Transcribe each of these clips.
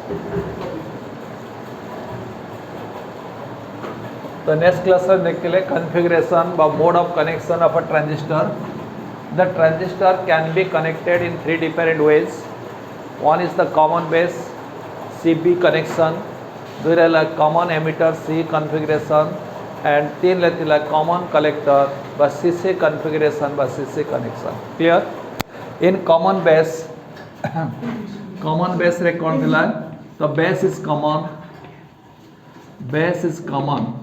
तो next class में देखते configuration by mode of connection of a transistor. The transistor can be connected in three different ways. One is the common base CB connection, दूसरा common emitter C configuration, and तीन लेते common collector by CC configuration by CC connection. Clear? In common base common base रे कौन थिला? तो base is common, base is common,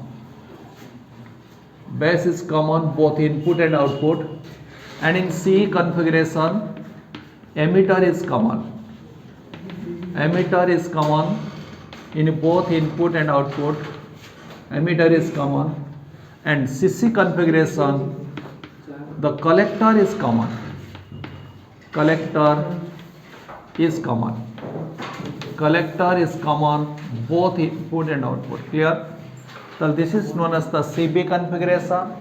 base is common both input and output. And in C configuration emitter is common, emitter is common in both input and output, emitter is common. And CC configuration the collector is common, collector is common, collector is common both input and output. Clear? So this is known as the CB configuration,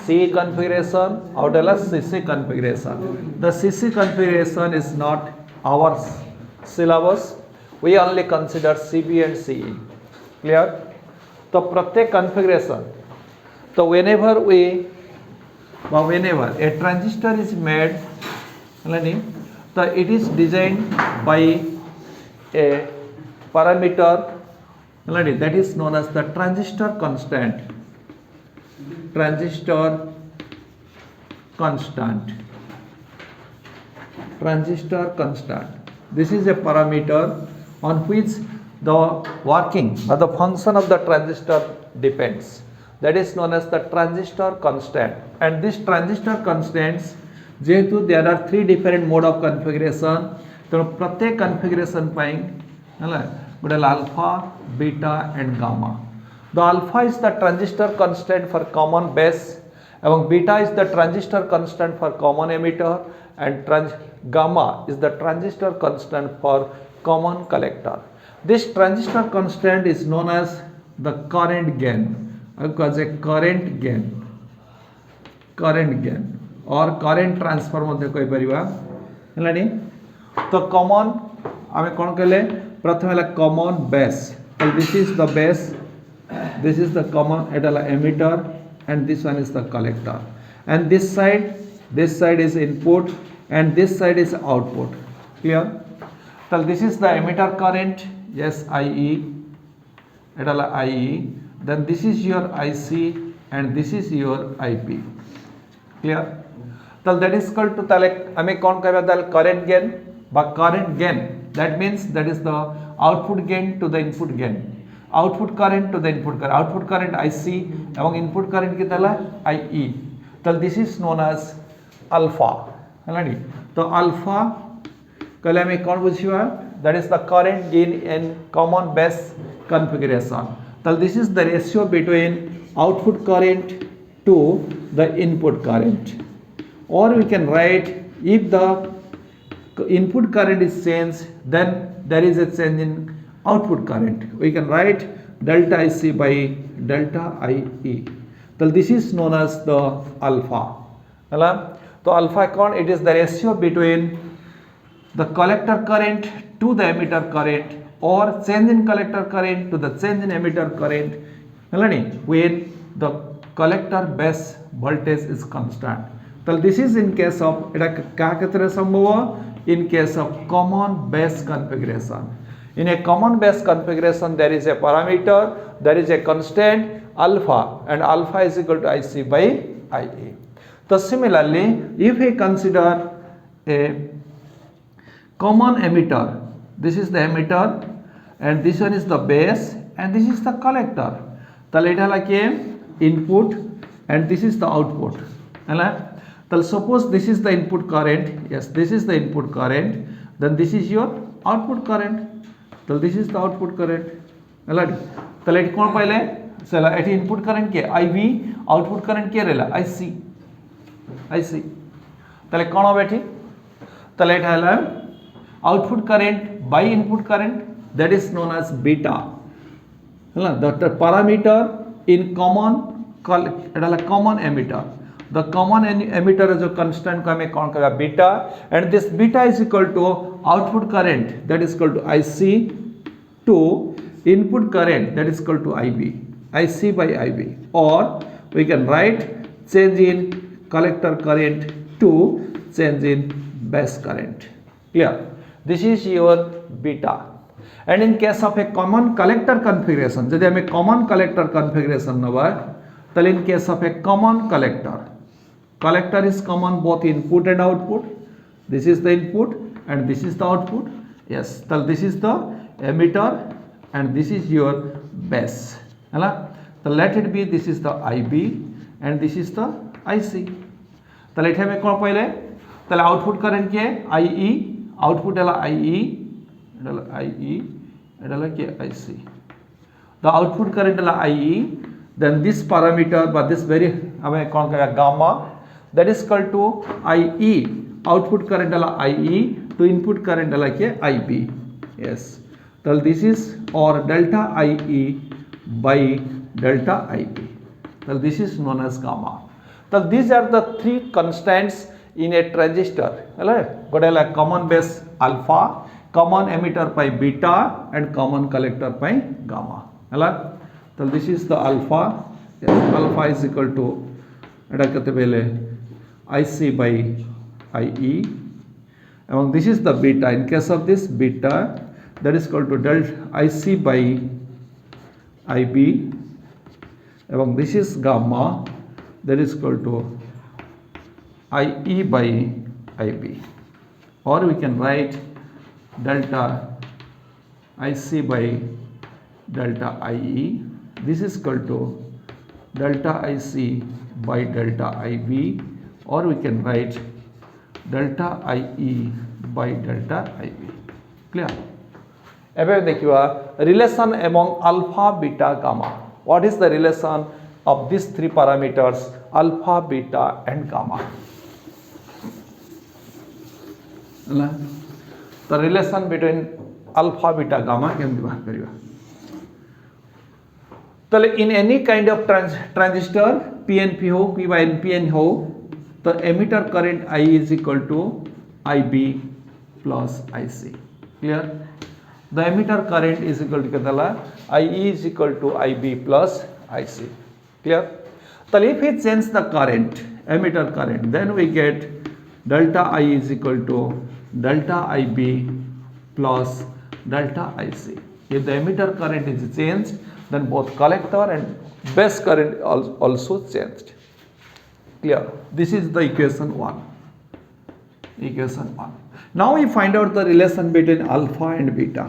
C configuration, out of CC configuration. The CC configuration is not our syllabus. We only consider CB and CE. Clear? So प्रत्येक configuration. So whenever a transistor is made, so it is designed by a parameter that is known as the transistor constant. Transistor constant. Transistor constant. This is a parameter on which the working or the function of the transistor depends. That is known as the transistor constant. And this transistor constants, जेहेतु there are three different mode of configuration, तो प्रत्येक configuration पाएं गोटे alpha, beta and gamma. The alpha is the transistor constant for common base, and beta is the transistor constant for common emitter, and gamma is the transistor constant for common collector. This transistor constant is known as the current gain, because a current gain or current transfer मध्ये कोई परिवा हेलानी. तो common आमे कौन कहले? प्रथम है common base. So this is the base, this is the common emitter, and this one is the collector. And this side is input, and this side is output. Clear? So this is the emitter current, yes, IE, IE. Then this is your IC, and this is your IP. Clear? So that is called to हमें कौन कहता है? current gain. But current gain, that means that is the output gain to the input gain, output current to the input current, output current IC এবং input current कितना है? IE. So this is known as alpha. है तो alpha कहले हमें कौन बुझिवा? That is the current gain in common base configuration. So this is the ratio between output current to the input current. Or we can write, if the input current is changed, then there is a change in output current. We can write delta IC by delta IE. So this is known as the alpha. So alpha कौन? It is the ratio between the collector current to the emitter current, or change in collector current to the change in emitter current when the collector base voltage is constant. So this is in case of in case of common base configuration. In a common base configuration, there is a parameter, there is a constant alpha, and alpha is equal to IC by IA. So similarly, if we consider a common emitter, this is the emitter, and this one is the base, and this is the collector. So it is like input, and this is the output. So suppose this is the input current, yes, this is the input current, then this is your output current. So this is the output current. So let कौन पहले? चला eighty input current के IV, output current के रहला IC. तले कौन हो बैठी? तले इठाला output current by input current, that is known as beta. The parameter in common emitter. The common emitter is a constant को हमें कौन कहेगा? Beta, and this beta is equal to output current, that is equal to IC to input current, that is equal to IB, IC by IB, or we can write change in collector current to change in base current. Clear? This is your beta. And in case of a common collector configuration, যদি আমি common collector configuration নেবা, তাহলে in case of a common collector, collector is common both input and output. This is the input and this is the output. Yes, so this is the emitter and this is your base. So let it be, this is the IB and this is the IC. তাহলে এটা আমি কোন পাইলে, তাহলে output current কে IE, output হলো IE, এটা হলো IE, এটা হলো কি IC. The output current হলো IE, then this parameter বা this very আমি কোন gamma, that is equal to IE, output current হলো IE to input current হলো কি IB. Yes, তাহলে this is or delta IE by delta IB. Well, this is known as gamma. So these are the three constants in a transistor. Got a common base alpha, common emitter by beta, and common collector by gamma. So this is the alpha. Yes, alpha is equal to IC by IE. And this is the beta. In case of this beta, that is equal to delta IC by IB. এবং this is gamma, that is equal to IE by IB, or we can write delta IC by delta IE. This is equal to delta IC by delta IB, or we can write delta IE by delta IB. Clear? এবারে দেখিবা relation among alpha, beta, gamma. What is the relation of these three parameters, alpha, beta, and gamma? The relation between alpha, beta, gamma can be verified. So in any kind of transistor, PNP ho, P by NPN ho, the emitter current I is equal to IB plus IC. Clear? The emitter current is equal to Katala, IE is equal to IB plus IC. Clear? So if we change the current, emitter current, then we get delta I is equal to delta IB plus delta IC. If the emitter current is changed, then both collector and base current also changed. Clear? This is the equation 1. Equation 1. Now we find out the relation between alpha and beta.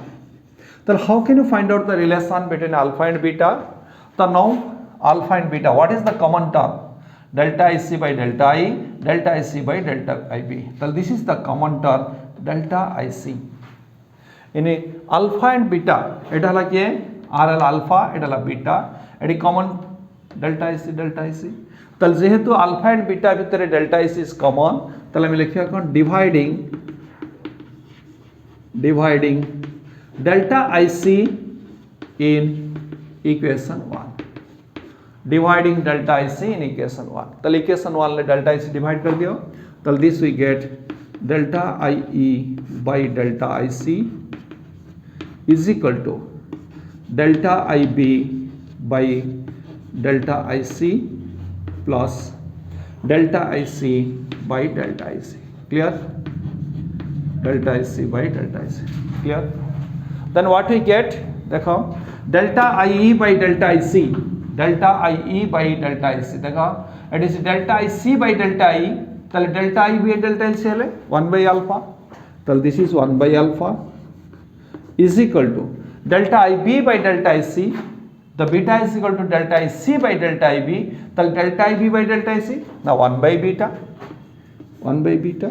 Then how can you find out the relation between alpha and beta? So now alpha and beta, what is the common term? Delta IC by delta I, delta IC by delta IB. So this is the common term, delta IC. In alpha and beta, এটা হলো কি RL alpha, এটা হলো beta, এটি common delta IC, delta IC. তাহলে যেহেতু alpha and beta ভিতরে delta IC is common, তাহলে আমি লিখি এখন dividing delta IC in equation 1. Dividing delta IC in equation 1. So equation 1 ले delta IC divide कर दियो. So this we get delta IE by delta IC is equal to delta IB by delta IC plus delta IC by delta IC. Clear? Delta IC by delta IC. Clear? Then what we get? देखो delta IE by delta IC. Delta IE by delta IC. देखो it is delta IC by delta I. তাহলে delta I by delta IC হলে 1 by alpha. তাহলে this is 1 by alpha is equal to delta IB by delta IC. The beta is equal to delta IC by delta IB. তাহলে delta IB by delta IC. Now 1 by beta. 1 by beta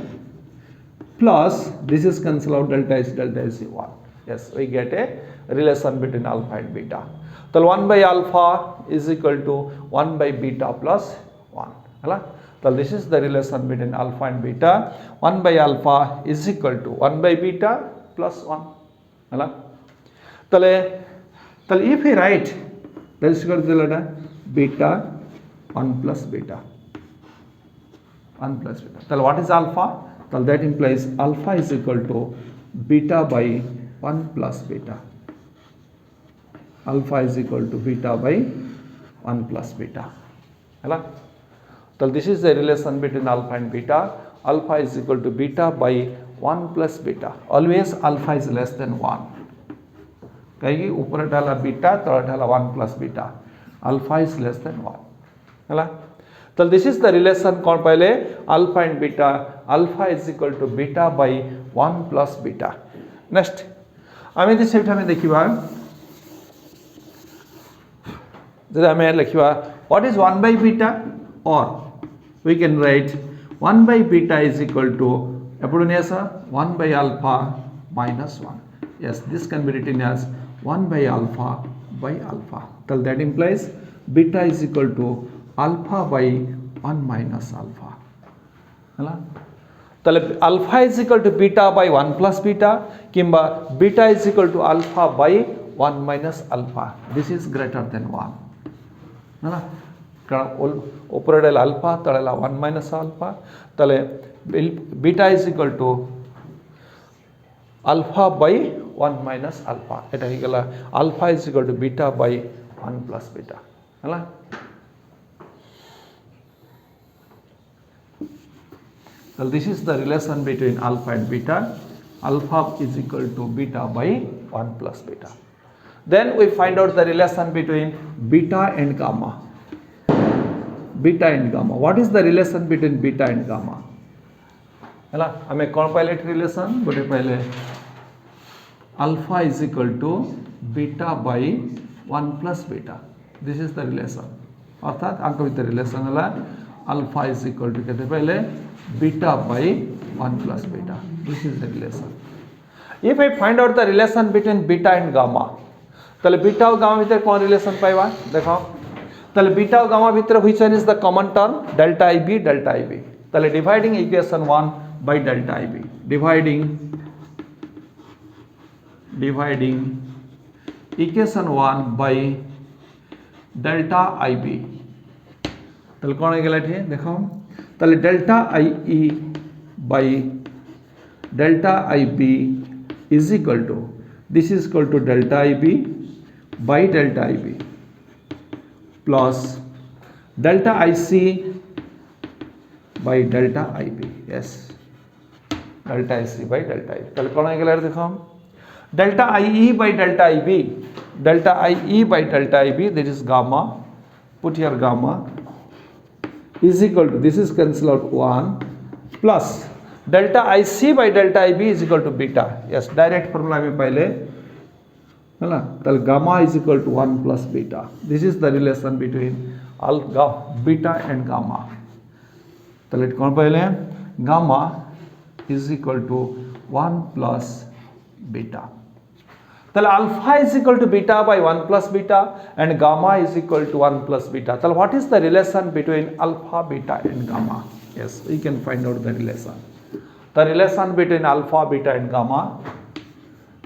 plus this is cancel out delta IC 1. Yes, we get a relation between alpha and beta. So 1 by alpha is equal to 1 by beta plus 1. So this is the relation between alpha and beta. 1 by alpha is equal to 1 by beta plus 1. So if we write, that is equal to beta 1 plus beta. 1 plus beta. So what is alpha? So that implies alpha is equal to beta by 1 plus beta. alpha is equal to beta by 1 plus beta. So this is the relation between alpha and beta. Alpha is equal to beta by 1 plus beta. Always alpha is less than 1. कहीं ऊपर डाला beta तो डाला 1 plus beta. Alpha is less than 1. है तो this is the relation कौन पहले alpha and beta. Alpha is equal to beta by 1 plus beta. Next आमे this सेट हमें देखिवा जब हमें लिखिवा what is 1 by beta, or we can write 1 by beta is equal to 1 by alpha minus 1. Yes, this can be written as 1 by alpha by alpha. So that implies beta is equal to alpha by 1 minus alpha. So alpha is equal to beta by 1 plus beta, kimba beta is equal to alpha by 1 minus alpha. This is greater than 1. Operated alpha talela 1 minus alpha, tale beta is equal to alpha by 1 minus alpha. Eta higala alpha is equal to beta by 1 plus beta. So this is the relation between alpha and beta. Alpha is equal to beta by 1 plus beta. Then we find out the relation between beta and gamma. Beta and gamma. What is the relation between beta and gamma? हमें कौन पहले relation बोले पहले alpha is equal to beta by 1 plus beta. This is the relation. अर्थात आपको इधर relation वाला alpha is equal to कहते पहले beta by 1 plus beta. This is the relation. If I find out the relation between beta and gamma, तले beta और gamma भीतर कौन रिलेशन पाइबा देखो तले बीटा और गामा भीतर which one is the common term delta IB तले dividing equation 1 by delta IB dividing equation 1 by delta IB तले कौन है गलत है देखो तले delta IE by delta IB is equal to this is equal to delta IB by delta IB plus delta IC by delta IB. Yes, delta IC by delta IB. कल कौन है गलत देखो हम delta IE by delta IB that is gamma. Put here gamma is equal to this is cancel out 1 plus delta IC by delta IB is equal to beta. Yes, direct formula में पहले है ना तल gamma is equal to 1 plus beta. This is the relation between beta and gamma. तल कौन पहले gamma is equal to 1 plus beta. तल alpha is equal to beta by 1 plus beta and gamma is equal to 1 plus beta. तल what is the relation between alpha, beta and gamma? Yes, we can find out the relation. The relation between alpha, beta and gamma,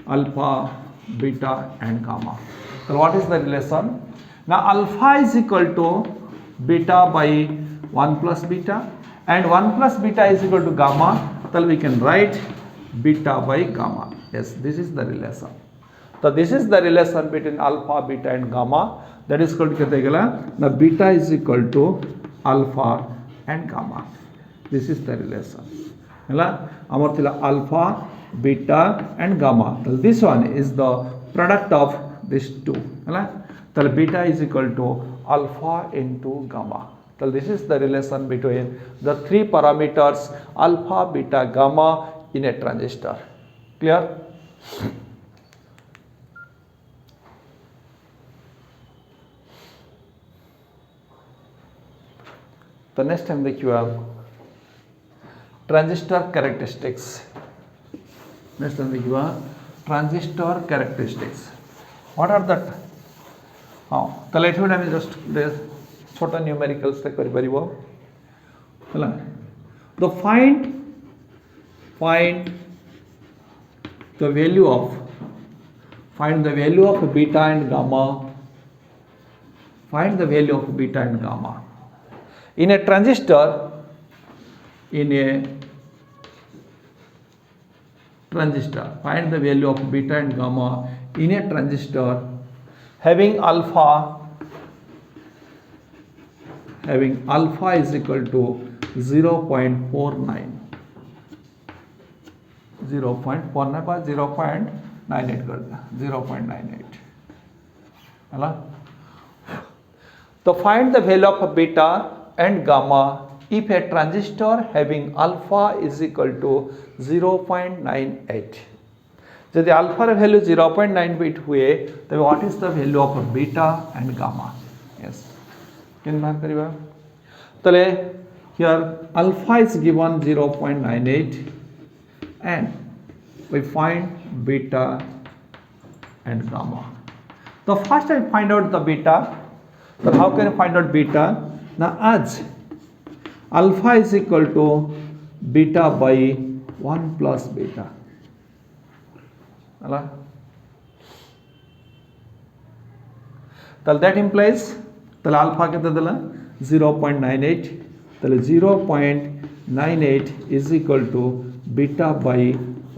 alpha, beta and gamma. So what is the relation? Now alpha is equal to beta by 1 plus beta and 1 plus beta is equal to gamma. So we can write beta by gamma. Yes, this is the relation. So this is the relation between alpha, beta and gamma. That is called कहते गला. Now beta is equal to alpha and gamma. This is the relation. है ना? अमर थिला alpha, beta and gamma. So this one is the product of these two. है ना? So beta is equal to alpha into gamma. So this is the relation between the three parameters alpha, beta, gamma in a transistor. Clear? The next time देखिए आप transistor characteristics. Next time देखिए आप transistor characteristics. What are that? हाँ, तो late हुए हमें just छोटा numericals तक करी बारी वो, है ना? तो find the value of beta and gamma. Find the value of beta and gamma. In a transistor, find the value of beta and gamma in a transistor having alpha is equal to 0.49 पर 0.98 कर दिया 0.98 है ना। तो find the value of beta and gamma if a transistor having alpha is equal to 0.98 यदि alpha value 0.98 हुए तो what is the value of beta and gamma. Yes केन बाहर करिबा तले here alpha is given 0.98 and we find beta and gamma। so first I find out the beta। so how can I find out beta? now as alpha is equal to beta by 1 plus beta अला that implies alpha कितना दिला 0.98 0.98 is equal to beta by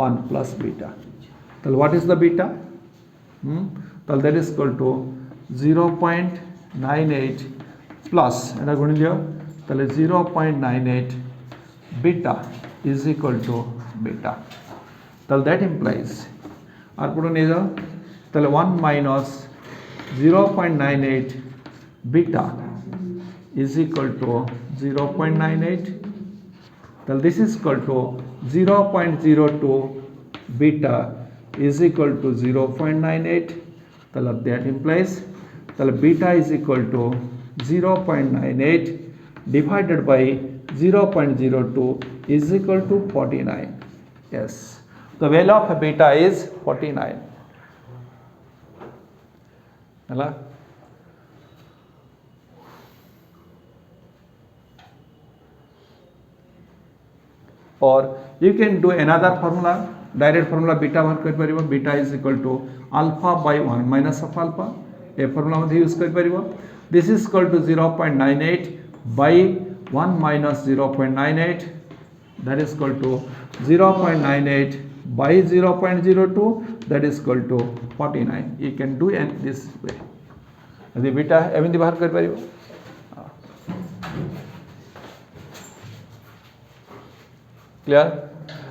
1 plus beta। what is the beta? that is equal to 0.98 plus এটা গুণ লিও 0.98 beta is equal to beta। that implies আর পুরো নিয়ে যাও 1 minus 0.98 beta is equal to 0.98। this is equal to 0.02 beta is equal to 0.98। that implies beta is equal to 0.98 divided by 0.02 is equal to 49। yes, the value of beta is 49 है। or you can do another formula, direct formula beta बाहर कर परिबो beta is equal to alpha by 1 minus of alpha A formula मध्ये use कर परिबो। this is equal to 0.98 by 1 minus 0.98 that is equal to 0.98 by 0.02 that is equal to 49। you can do in this way यदि beta एवं बाहर कर परिबो। clear?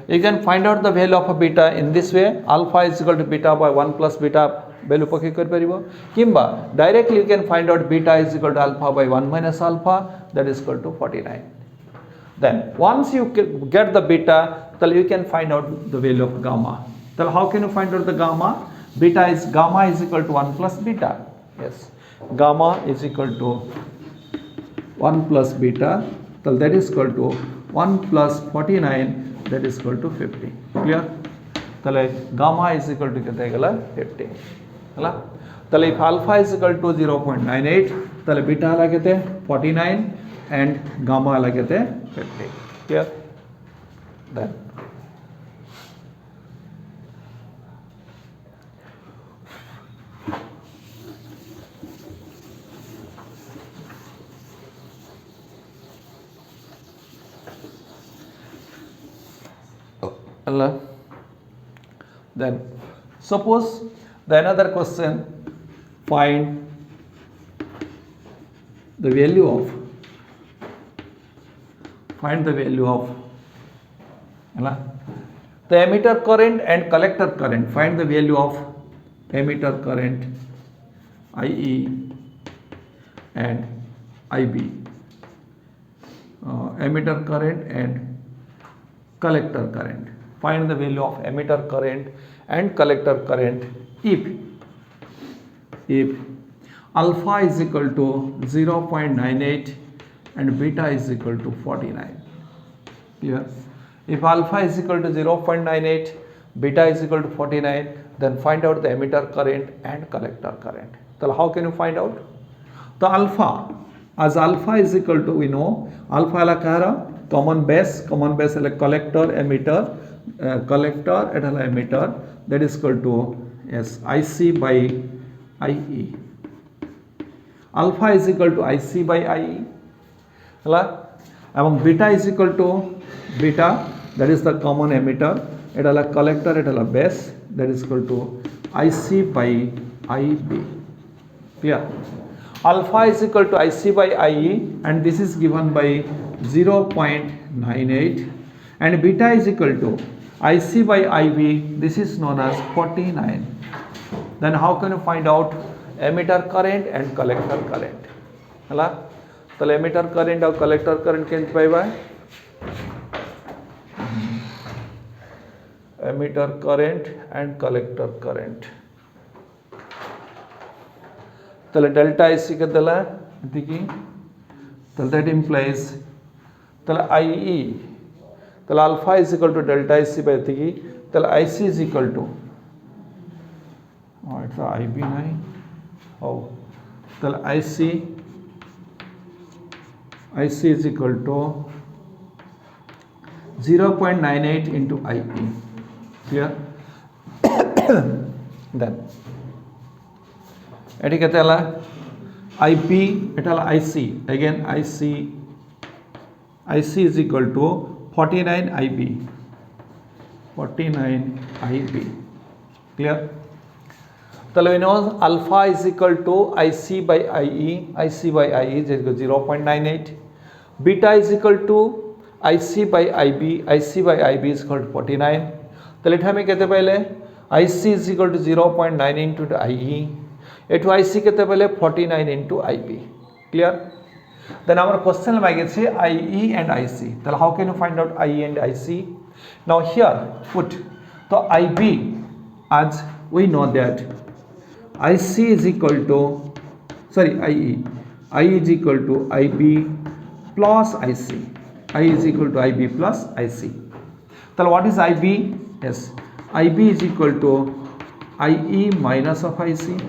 you can find out the value of a beta in this way alpha is equal to beta by 1 plus beta value पके कर परिबो किंबा directly you can find out beta is equal to alpha by 1 minus alpha that is equal to 49। then once you get the beta then you can find out the value of gamma। then how can you find out the gamma? Gamma is equal to 1 plus beta। yes, gamma is equal to 1 plus beta so that is equal to 1 plus 49 that is equal to 50। clear? तले gamma is equal to कितना गला 50 हला। तले if alpha is equal to 0.98 तले beta आला कितने 49 and gamma आला कितने 50। clear? then then suppose the another question find the value of the emitter current and collector current। find the value of emitter current IE and IB, emitter current and collector current। find the value of emitter current and collector current if alpha is equal to 0.98 and beta is equal to 49। clear? if alpha is equal to 0.98 beta is equal to 49 then find out the emitter current and collector current। so how can you find out the alpha? as alpha is equal to we know alpha la kya common base like collector emitter collector and emitter that is equal to yes IC by IE। alpha is equal to IC by IE hela এবং beta is equal to beta that is the common emitter এটা collector এটা base that is equal to IC by IB। Clear? Alpha is equal to IC by IE, and this is given by 0.98, and beta is equal to IC by IB, this is known as 49. Then how can you find out emitter current and collector current? हला तो emitter current और collector current केंत पाइबा emitter current and collector current. तो delta IC के दला दिखी तो that implies तो IE तो alpha is equal to delta IC by दिखी तो IC is equal to it's a IB नहीं oh तो IC is equal to 0.98 into IE. Clear? Then eighty कहते हैं IP Etah IC again IC is equal to 49 IB. Clear? So we know alpha is equal to IC by IE is equal to 0.98. Beta is equal to IC by IB is equal to 49. तो late हमें कहते पहले IC is equal to 0.9 into IE. एटू IC कहते पहले 49 into IB. Clear? Then our question मांगे थे IE and IC. तो how can you find out IE and IC? Now here put तो IB as we know that IC is equal to I is equal to IB plus IC. I is equal to IB plus IC. So what is IB? Yes, IB is equal to IE minus of IC.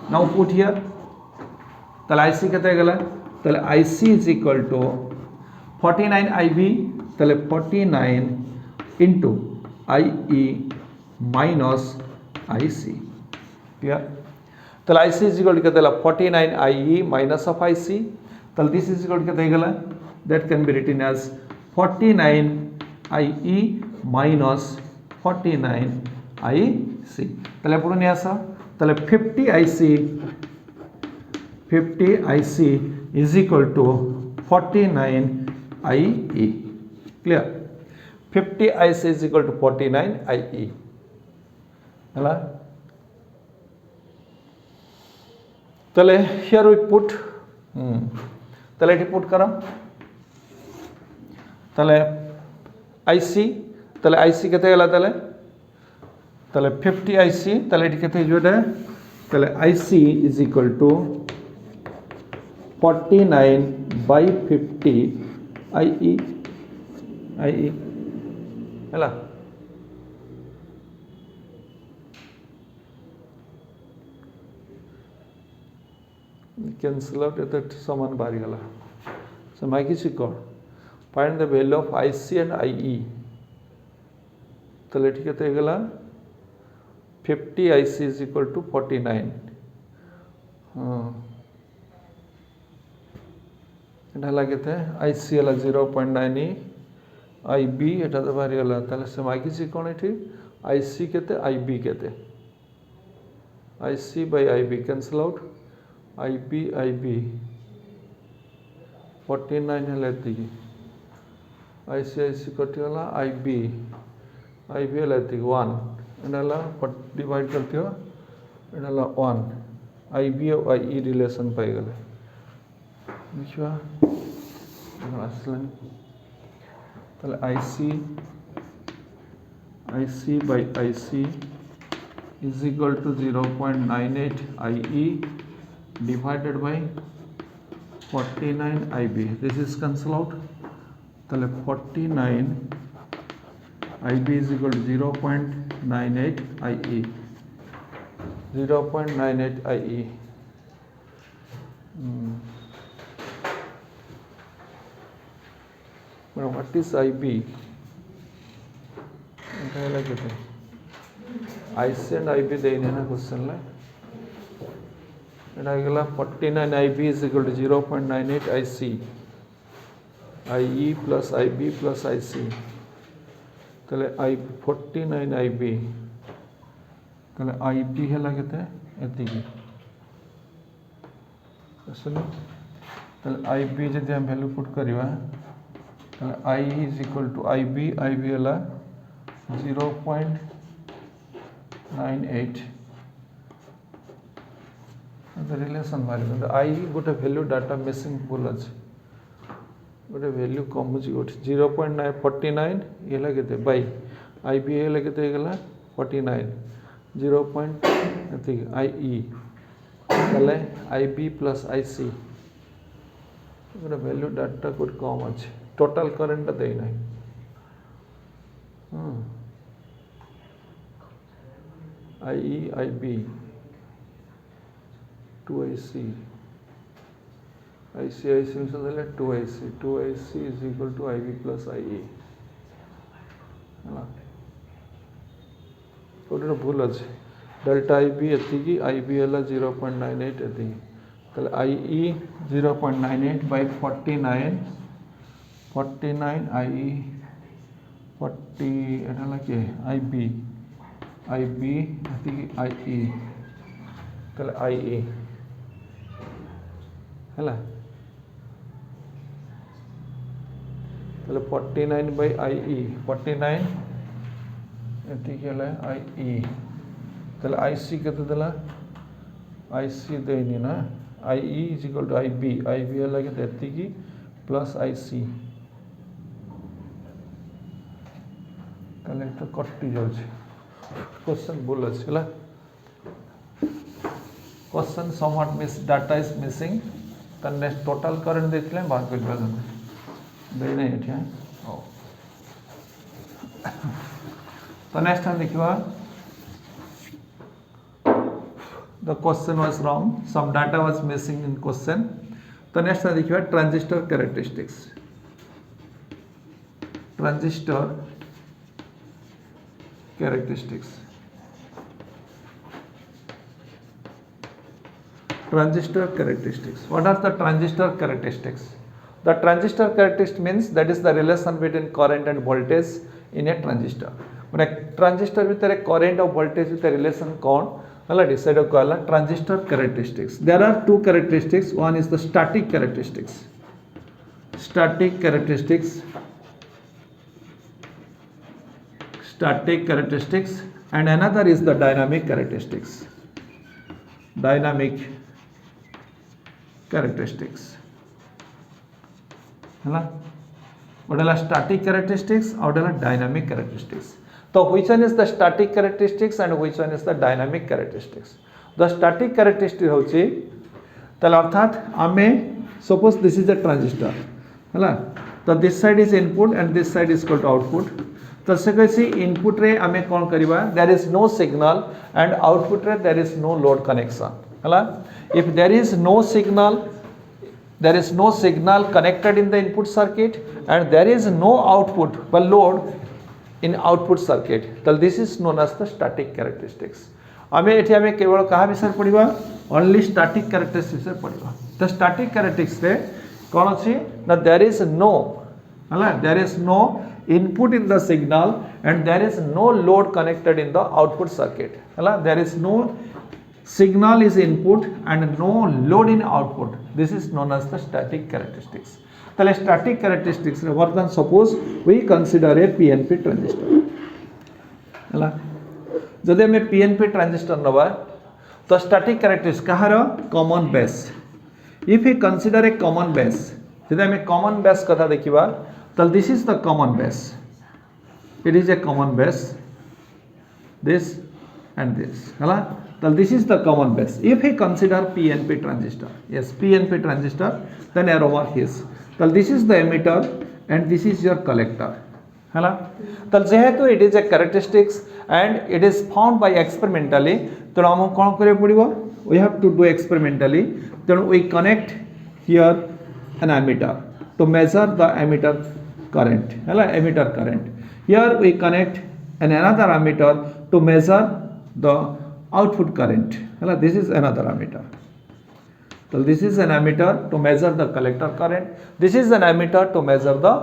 Now put here. So IC कितना गला? So IC is equal to 49 IB. So 49 into IE minus IC. Clear? So IC is equal to 49 IE minus of IC. So this is equal to that can be written as 49 IE minus 49 IC. So put niya sa. So 50 IC is equal to 49 IE. Clear? 50 IC is equal to 49 IE. Hello? So here we put so let it put kara so IC so IC kete gala so 50 IC so let kete joda so IC is equal to 49 by 50 IE hello cancel out that saman bari gala. So my kisi ko find the value of IC and IE. So let kete gala 50 IC is equal to 49. এটা লাগেতে IC হলা 0.9 IB এটা তো বাড়ি গলা তাহলে সে মাই কিছু কোন এটি IC কেতে IB কেতে IC by IB cancel out IB 49 হলে এদিকে IC কটি হলা IB হলে এদিকে 1 এটা হলা ডিভাইড করতে हो এটা হলা 1 IB और IE रिलेशन পাই গেলে বুঝবা আসলেন তাহলে IC by IC is equal to 0.98 IE divided by 49 IB. This is cancel out. তাহলে 49 IB is equal to 0.98 IE. 0.98 IE. Now what is IB? IC and IB देने ना क्वेश्चन ले এটা গেল 49 IB is equal to 0.98 IC IE plus IB plus IC তাহলে 49 IB ताले IB है केते एतिकी असले ताले आईबी जदि हम वैल्यू पुट करवा ताले I is equal to IB IB है 0.98 the relation value the I गोटे value data missing बोल अछि गोटे value कम अछि गोटे 0.49 ये केते बाय IB हे केते गेला 49 0. IE तले IB plus IC गोटे value data कोड कम अछि total current दे नै IE IB 2IC IC misal 2IC is equal to IB plus IE गोटे भूल अच्छे डेल्टा IB एतिकी IB है 0.98 एतिकी ताले IE 0.98 by 49 IE 40 एटा के IB एतिकी IE ताले IE है 49 by IE 49 एतिक IE ताले IC केते देला IC देनी ना IE is equal to IB है एतिकी प्लस IC ताले तो कटि जाउछ क्वेश्चन भूल अछि हला question somewhat miss data is missing the next total current देखले बात कर पालन दे नहीं एठिया ओ तो नेक्स्ट हम देखिबा the question was wrong some data was missing in question तो नेक्स्ट हम देखिबा transistor characteristics transistor characteristics transistor characteristics what are the transistor characteristics the transistor characteristic means that is the relation between current and voltage in a transistor when a transistor भितर current और voltage भितर relation कौन हला decide कहला transistor characteristics there are two characteristics one is the static characteristics and another is the dynamic characteristics है ना static characteristics और dynamic characteristics तो which one is the static characteristics and which one is the dynamic characteristics the static characteristic होची तले अर्थात आमे suppose this is a transistor है ना तो this side is input and this side is equal to output तो से कैसी इनपुट रे आमे कौन करिबा there is no signal and output रे there is no load connection हला if there is no signal connected in the input circuit and there is no output but load in output circuit so this is known as the static characteristics आमे एठी आमे केवल कहा विषय पढिबा only static characteristics से पढिबा the static characteristics रे कोन अछि ना there is no input in the signal and there is no load connected in the output circuit हला there is no signal is input and no load in output this is known as the static characteristics तले static characteristics रे वर्तमान suppose we consider a PNP transistor हला जदि हमें PNP transistor नबा तो static characteristics Kahar common base if we consider a common base जदि हमें common base कथा देखिबा तो this is the common base it is a common base this and this हला so this is the common base if we consider PNP transistor yes PNP transistor then arrow mark is so this is the emitter and this is your collector hala so जेहेतु it is a characteristics and it is found by experimentally तो हम कोन करे पड़िबो we have to do experimentally then we connect here an ammeter to measure the emitter current hala emitter current here we connect another ammeter to measure the output current this is another ammeter so this is an ammeter to measure the collector current this is an ammeter to measure the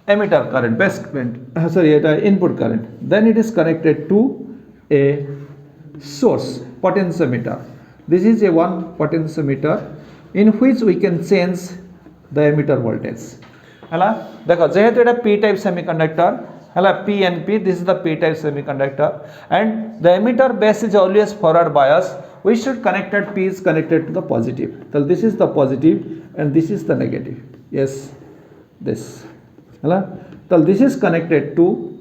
emitter current base current input current then it is connected to a source potentiometer. This is a one potentiometer in which we can change the emitter voltage. है देखो जेहेतु एटा p type semiconductor है PNP, this is the p type semiconductor and the emitter base is always forward bias. We should connected p is connected to the positive. So this is the positive and this is the negative. Yes, this है so this is connected to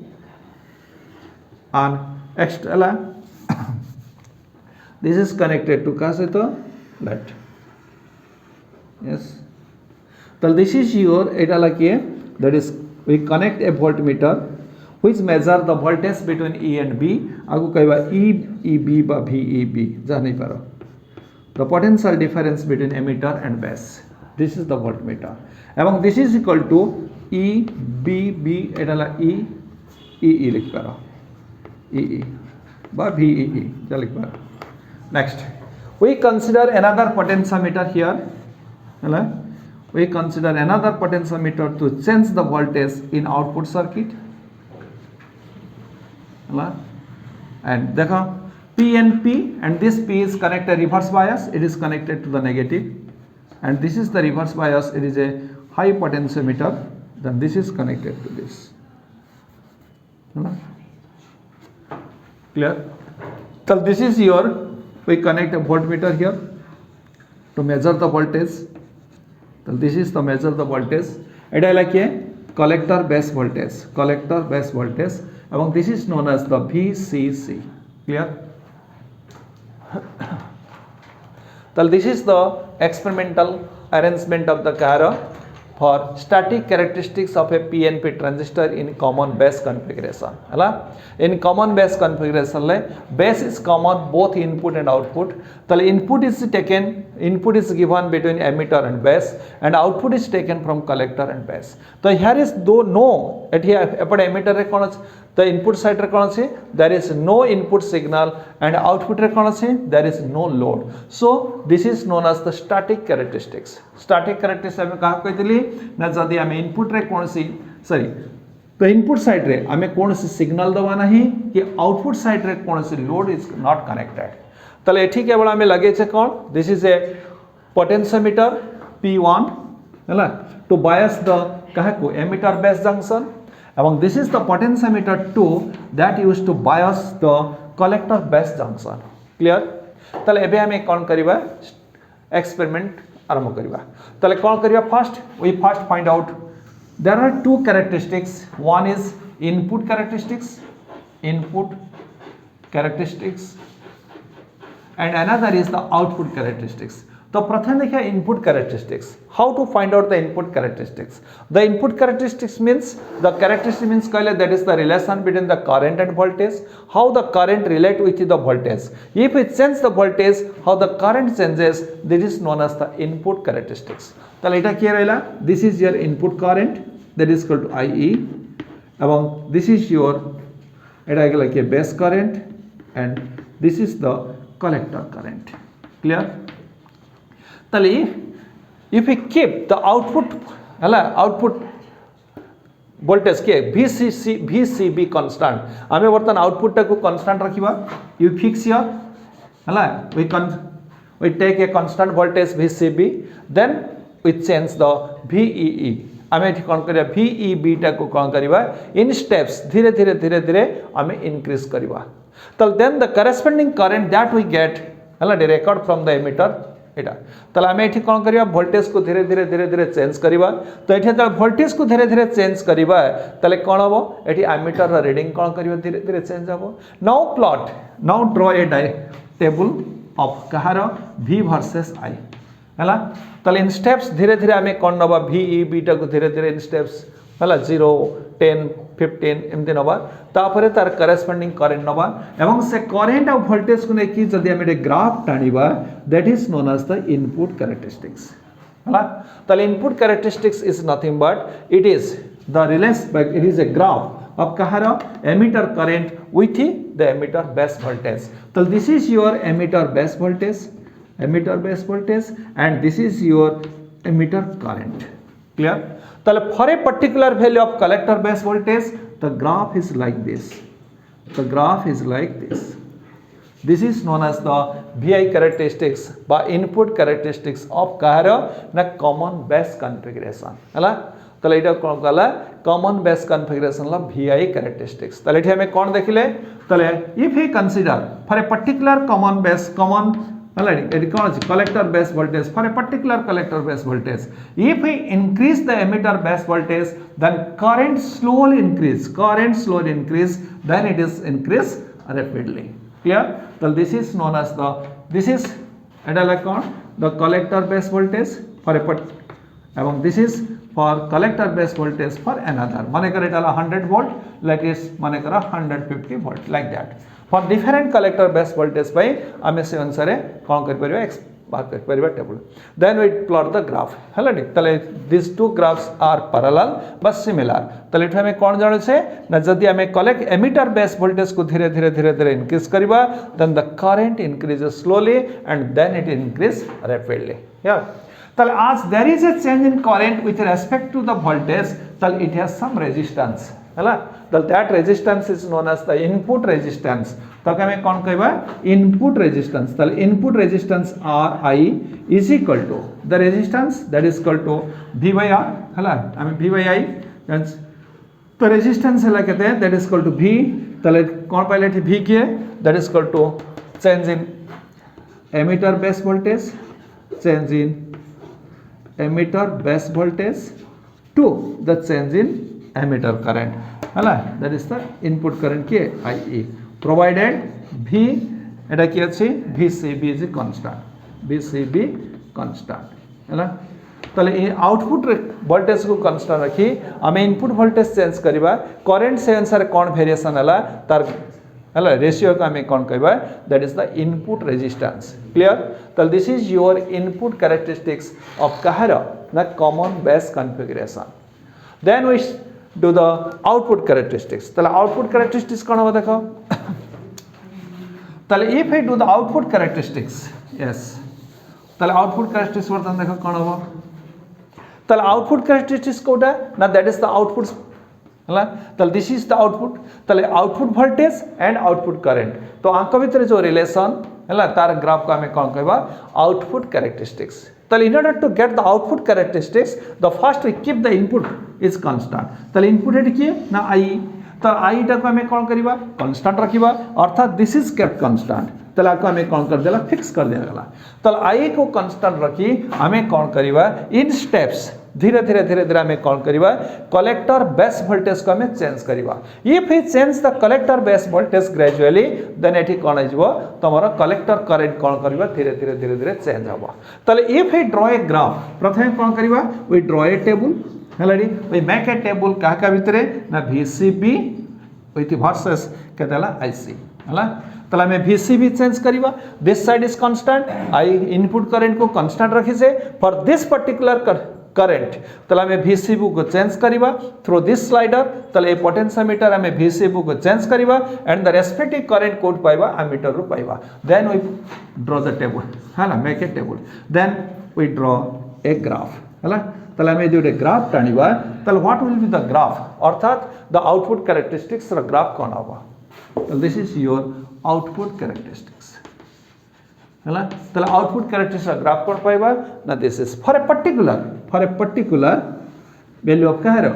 an extra this is connected to कहाँ से तो that. Yes, so this is your एटा लगे that is we connect a voltmeter which measure the voltage between E and B. आगु कहवा EEB बा VEB जान नहीं पारो. The potential difference between emitter and base. This is the voltmeter. एवं this is equal to EBB Etah La EE लिख पारो. EE बा VEE जा लिख पारो. Next, we consider another potentiometer here. है we consider another potentiometer to change the voltage in output circuit. And देखो P and P and this P is connected reverse bias, it is connected to the negative and this is the reverse bias, it is a high potentiometer, then this is connected to this. Clear? So this is your, we connect a voltmeter here to measure the voltage. So this is the measure the voltage. It is like a collector base voltage and this is known as the VCC. Clear? So this is the experimental arrangement of the car for static characteristics of a PNP transistor in common base configuration. In common base configuration, base is common both input and output. So input is given between emitter and base and output is taken from collector and base. So here is no emitter re the input side re there is no input signal and output re there is no load. So this is known as the static characteristics. Static characteristics ame kaha कहतली ना जदि आम input रे कोनसी sorry तो input side रे आम कोनसी signal दवा नहीं कि आउटपुट साइड रे कोनसी लोड इज नॉट कनेक्टेड. तले एठी केवल आम लगे छे कोन this is a potentiometer P1 हैला टू बायस द कहा को एमिटर बेस जंक्शन एवं this is the potentiometer 2 that used to bias the collector base junction. Clear? तले एबे आम कोन करबा एक्सपेरिमेंट आरंभ करबा. तले कोन करबा first we first find out there are two characteristics. One is input characteristics and another is the output characteristics. तो प्रथम देखिए input characteristics. How to find out the input characteristics? The input characteristics means the characteristic means कहले that is the relation between the current and voltage. How the current relate with the voltage. If it change the voltage, how the current changes. This is known as the input characteristics. तो इटा क्या रहेला? This is your input current that is equal to IE. एवं this is your इटा क्या लगे base current and this is the collector current. Clear? तले if we keep the output voltage के VCB constant आमे वर्तमान आउटपुट को constant रखिबा you fix here we take a constant voltage VCB then we change the VEE आमे एठी कोन करिया VEB टा को कोन करिबा in steps धीरे धीरे आमे increase करिबा. तो then the corresponding current that we get record from the emitter एटा तले आमे एठी कोन करिया वोल्टेज को धीरे धीरे चेंज करिबा. तो एठी त वोल्टेज को धीरे चेंज करिबा तले कोन हबो एठी एमिटर रा रीडिंग कोन करिबा धीरे चेंज हबो. Now draw a table of Kahar V versus I हला. तले इन स्टेप्स धीरे आमे कोन नबा VEB टा को धीरे इन स्टेप्स हला 0 10 15 एमते नबा तापरे तार करेस्पोंडिंग करंट नबा एवं से करंट और वोल्टेज को नेकी जदि हम ग्राफ टाणीबा that is known as the input characteristics हला. तले input characteristics is nothing but it is the relation it is a graph of कहार emitter current with the emitter base voltage. तो this is your emitter base voltage and this is your emitter current. Clear? So for a particular value of collector base voltage the graph is like this. This is known as the VI characteristics by input characteristics of kahar na common base configuration हला तले इटा कोन कहला common base configuration ला VI characteristics तले इठे हमें कोन देखिले तले if we consider for a particular common base common collector base voltage for a particular collector base voltage if we increase the emitter base voltage then current slowly increase then it is increase rapidly clear so this is known as the collector base voltage for a and this is for collector base voltage for another mane kare eta 100 volt like is mane kara 150 volt like that for different collector base voltage by ame se anusare kon kari pariba बात कर परिबा table then we plot the graph हलाडी तले this two graphs are parallel but similar तले एठा हमें कोन जानो छे ना जदी हमें कलेक्ट एमिटर बेस वोल्टेज को धीरे धीरे इंक्रीज करबा then the current increases slowly and then it increase rapidly या तले आज there is a change in current with respect to the voltage तले इट हैज सम रेजिस्टेंस हला तले that resistance is known as the input resistance तक हमें कौन कहबा इनपुट रेजिस्टेंस तले input resistance RI is equal to the resistance that is equal to V by R हला हमें V by I तो रेजिस्टेंस हला कहते हैं that is equal to V तले कौन पहले थी V के that is equal to change in emitter base voltage change in emitter base voltage to the change in emitter current हला that is the input current के IE provided V এটা কি আছে VCB is a constant VCB constant हैला তাহলে এই output voltage को constant रखी हमें इनपुट वोल्टेज चेंज करबा करंट से अनुसार कोन वेरिएशन हला तार हला रेशियो को हमें कोन कहबा that is the input resistance clear तो this is your input characteristics of कहर the common base configuration then we do the output characteristics tale output characteristics kon hoba dekho tale if I do the output characteristics yes tale output characteristics bartan dekho kon hoba tale output characteristics kota na that is the output hala tale this is the output tale output voltage and output current to anko bhitere jo relation hala tar graph ko ame kon कहबा output characteristics tale in order to get the output characteristics the first we keep the input is constant tale input at किए ना I तो I टा को हमें कौन करिबा constant रखिबा अर्थात दिस इज केप्ट कांस्टेंट तले को हमें कौन कर देला फिक्स कर देला गला तले I को कांस्टेंट रखी हमें कौन करिबा इन स्टेप्स धीरे धीरे हमें कौन करिबा कलेक्टर बेस वोल्टेज को हमें चेंज करिबा if we change the collector base voltage gradually then एठी कौन आइबो तमरो कलेक्टर करंट कौन करिबा धीरे चेंज हबो तले if we draw a graph प्रथमे कौन करिबा वी ड्रॉ ए टेबल हलाडी वी मेक ए टेबल का भितरे ना VCB विथ वर्सेस केतला IC हला तला में VCB चेंज करिबा this side is constant I input current को कांस्टेंट रखी से फॉर दिस पर्टिकुलर करंट तला में VCB को चेंज करिबा थ्रू दिस स्लाइडर तले पोटेंशियोमीटर में VCB को चेंज करिबा एंड द रेस्पेक्टिव करंट कोड पाइबा एमीटर रो पाइबा then we draw the table हला make a table then we draw a graph हला तले में जो ग्राफ टाणीबा तले what will be the graph अर्थात द आउटपुट कैरेक्टरिस्टिक्स र ग्राफ कोन आबा तले this is your output characteristics हला तले आउटपुट कैरेक्टरिस्टिक्स ग्राफ कोन पाइबा ना this is for a particular value of कहर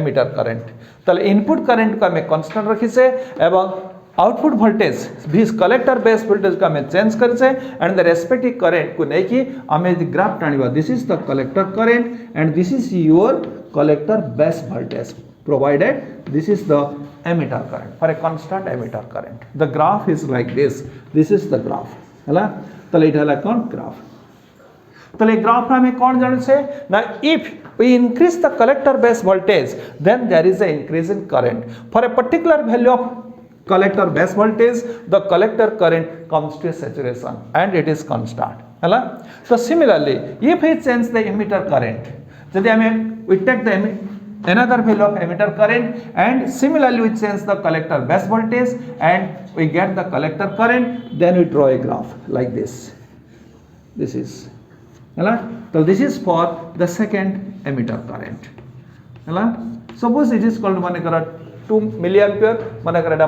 एमिटर करंट तले इनपुट करंट को हमें कांस्टेंट रखी से एवं आउटपुट वोल्टेज भी कलेक्टर बेस वोल्टेज को हमें चेंज कर से एंड द रेस्पेक्टिव करंट को नहीं कि हमें ग्राफ टाणीबा this is the collector current and this is your collector base voltage provided this is the emitter current for a constant emitter current the graph is like this is the graph हला तले इटा हला कोन graph तले graph में कौन जाने से ना if we increase the collector base voltage then there is a increase in current for a particular value of collector base voltage the collector current comes to a saturation and it is constant हला so similarly if we change the emitter current यदि हमें we take the another value of emitter current and similarly we change the collector base voltage and we get the collector current then we draw a graph like this is hela so this is for the second emitter current hela suppose it is called mane kara 2 milliampere मनकर एटा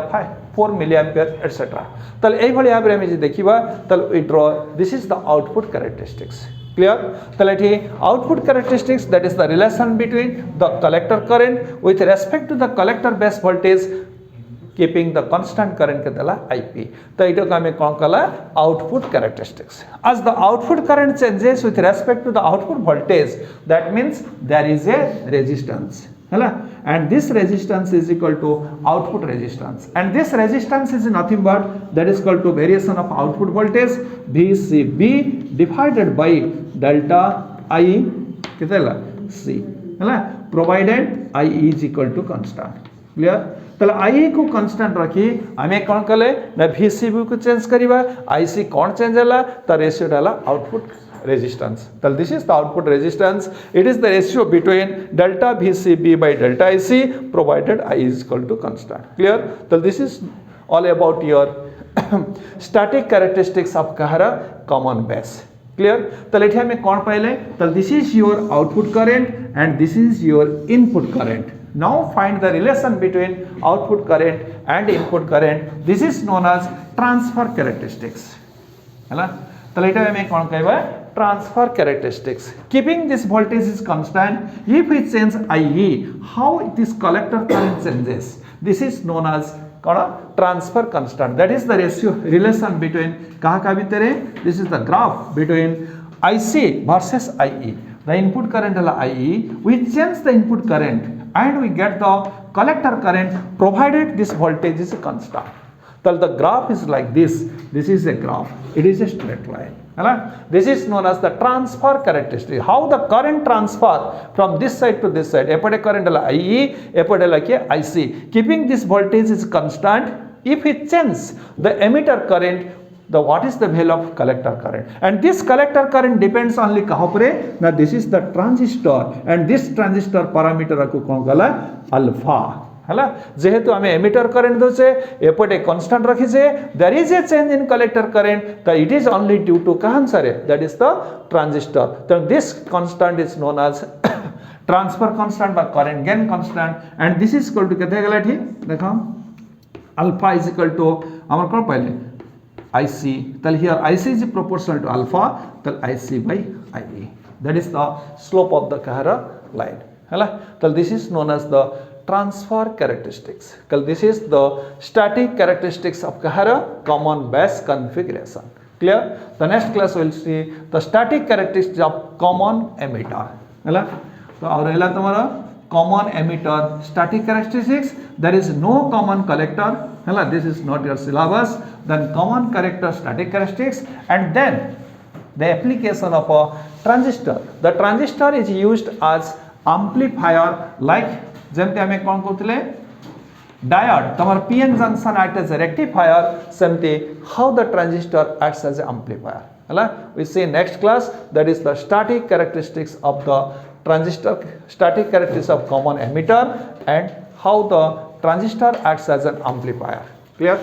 4 milli ampere etcetera तले एई भली भाबरे हम जे देखिबा तले we draw this is the output characteristics clear तले एठी output characteristics that is the relation between the collector current with respect to the collector base voltage keeping the constant current के देला IP तो इटा का हमें कौन कला output characteristics as the output current changes with respect to the output voltage that means there is a resistance हैला and this resistance is equal to output resistance and this resistance is nothing but that is equal to variation of output voltage VCB divided by delta I के देला C हैला provided I is equal to constant clear तले आई को constant रखी आमे कोन कले ना VCB को चेंज करिबा IC कोन चेंज होला त रेशियो डाला आउटपुट resistance तले this is the output resistance it is the ratio between delta VCB by delta IC provided I is equal to constant clear तले this is all about your static characteristics of kahara common base clear तले एठी हमें कोन पाइले तले this is your output current and this is your input current Now find the relation between output current and input current. This is known as transfer characteristics. हैला तो later हमें कौन कहबा transfer characteristics. Keeping this voltage is constant, if we change IE, how this collector current changes? This is known as कौन transfer constant. That is the ratio relation between कहाँ का भीतर This is the graph between IC versus IE. The input current है IE. We change the input current. And we get the collector current provided this voltage is constant. So the graph is like this. This is a graph. It is a straight line. This is known as the transfer characteristic. How the current transfer from this side to this side. Epode current is IE, epode like IC. Keeping this voltage is constant. If we change the emitter current, the what is the value of collector current and this collector current depends only कहाँ पर ना this is the transistor and this transistor parameter को कौन गला alpha हैला जेहेतु हमें emitter current दो से एपटे constant रखी से there is a change in collector current तो it is only due to कहाँ सारे that is the transistor तो this constant is known as transfer constant by current gain constant and this is equal to कितने गला ठीक देखो alpha is equal to हमारे कौन पहले IC tell here IC is proportional to alpha tell IC by IE that is the slope of the kahara line hala tell this is known as the transfer characteristics tell this is the static characteristics of kahara common base configuration clear the next class will see the static characteristics of common emitter hala तो और एला तुम्हारा common emitter static characteristics there is no common collector hala this is not your syllabus then common character static characteristics and then the application of a transistor the transistor is used as amplifier like जेमते हमें कौन कहते diode तमर PN junction act as a rectifier semte how the transistor acts as an amplifier hala we see next class that is the static characteristics of the transistor static characteristics of common emitter and how the transistor acts as an amplifier clear